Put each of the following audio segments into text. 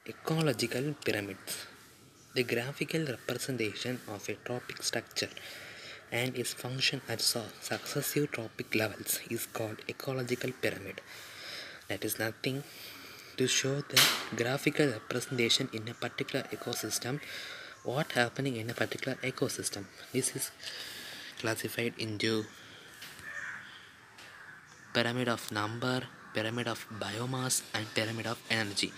Ecological pyramids. The graphical representation of a tropic structure and its function at successive tropic levels is called ecological pyramid. That is nothing to show the graphical representation in a particular ecosystem, what happening in a particular ecosystem. This is classified into pyramid of number, pyramid of biomass, and pyramid of energy.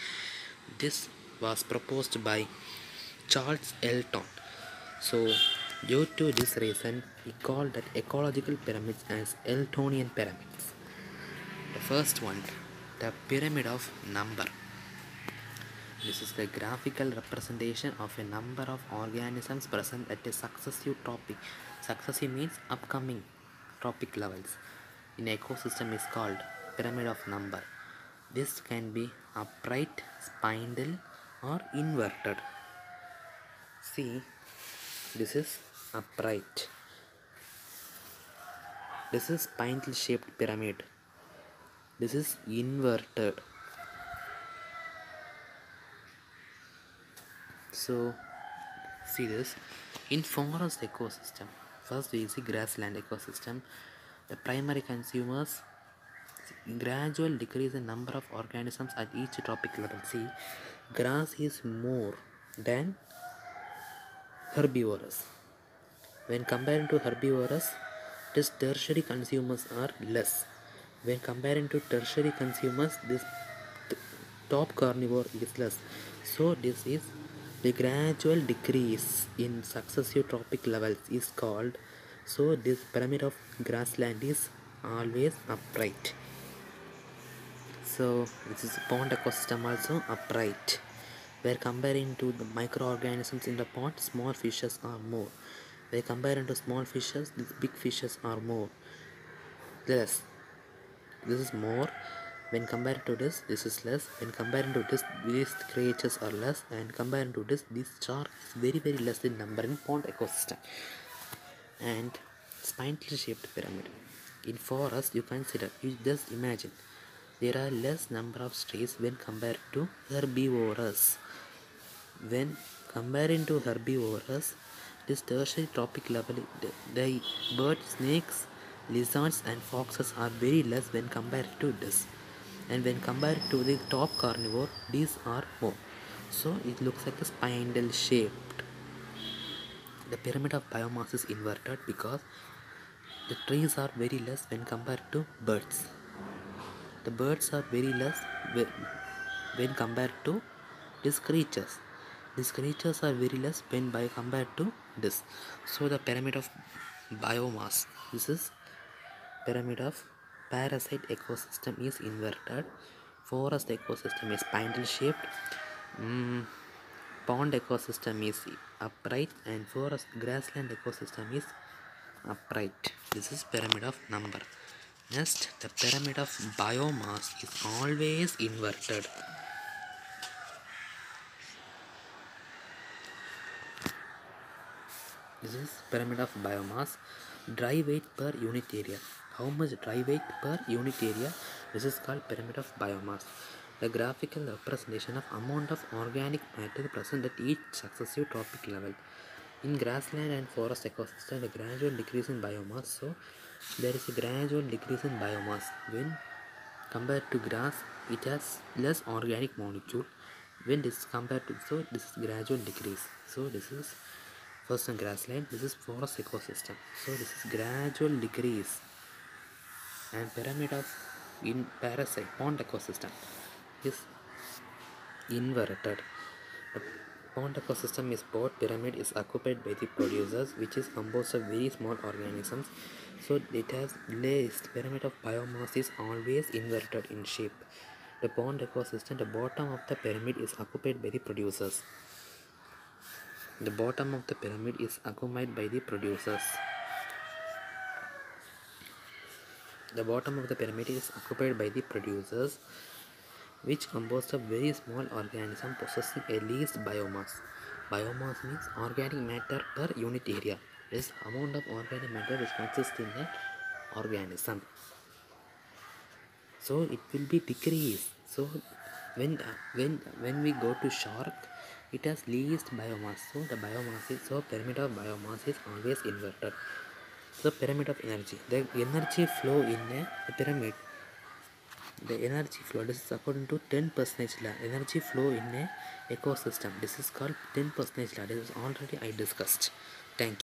This was proposed by Charles Elton. So due to this reason we call that ecological pyramids as Eltonian pyramids. The first one, the pyramid of number. This is the graphical representation of a number of organisms present at a successive tropic. Successive means upcoming tropic levels in ecosystem is called pyramid of number. This can be upright, spindle, or inverted. See, this is upright. This is spindle shaped pyramid. This is inverted. So see this in forest ecosystem. First we see grassland ecosystem. The primary consumers gradual decrease in number of organisms at each tropic level. See, grass is more than herbivorous. When comparing to herbivorous, this tertiary consumers are less. When comparing to tertiary consumers, this top carnivore is less. So this is the gradual decrease in successive tropic levels is called. So this pyramid of grassland is always upright. So this is pond ecosystem also upright. Where comparing to the microorganisms in the pond, small fishes are more. Where comparing to small fishes, these big fishes are more. Less. This is more. When compared to this is less. When comparing to this, these creatures are less. And comparing to this shark is very less in number in pond ecosystem. And spindle shaped pyramid. In forest, you consider, you just imagine, there are less number of trees when compared to herbivorous. When comparing to herbivorous, this tertiary tropic level, the birds, snakes, lizards and foxes are very less when compared to this. And when compared to the top carnivore, these are more. So it looks like a spindle shaped. The pyramid of biomass is inverted because the trees are very less when compared to birds. The birds are very less when compared to these creatures. These creatures are very less when by compared to this. So the pyramid of biomass. This is pyramid of parasite ecosystem is inverted. Forest ecosystem is spindle shaped. Pond ecosystem is upright, and forest grassland ecosystem is upright. This is pyramid of number. Next, the pyramid of biomass is always inverted. This is pyramid of biomass. Dry weight per unit area. How much dry weight per unit area? This is called pyramid of biomass. The graphical representation of amount of organic matter present at each successive tropic level. In grassland and forest ecosystem, a gradual decrease in biomass. So there is a gradual decrease in biomass. When compared to grass, it has less organic molecule. When this is compared to, so this is gradual decrease. So this is first on grassland, this is forest ecosystem. So this is gradual decrease. And pyramid of in parasite pond ecosystem is inverted. The pond ecosystem is both pyramid is occupied by the producers, which is composed of very small organisms. So it has laced pyramid of biomass is always inverted in shape. The pond ecosystem, the bottom of the pyramid is occupied by the producers. The bottom of the pyramid is occupied by the producers. The bottom of the pyramid is occupied by the producers, which composed of very small organism possessing a least biomass. Biomass means organic matter per unit area. This amount of organic matter which consists in an organism. So it will be decreased. So When we go to shark, it has least biomass, so the biomass is, so pyramid of biomass is always inverted. So pyramid of energy, the energy flow in a pyramid, the energy flow, this is according to 10% law. Energy flow in a ecosystem, this is called 10% law. This is already I discussed. Thank you.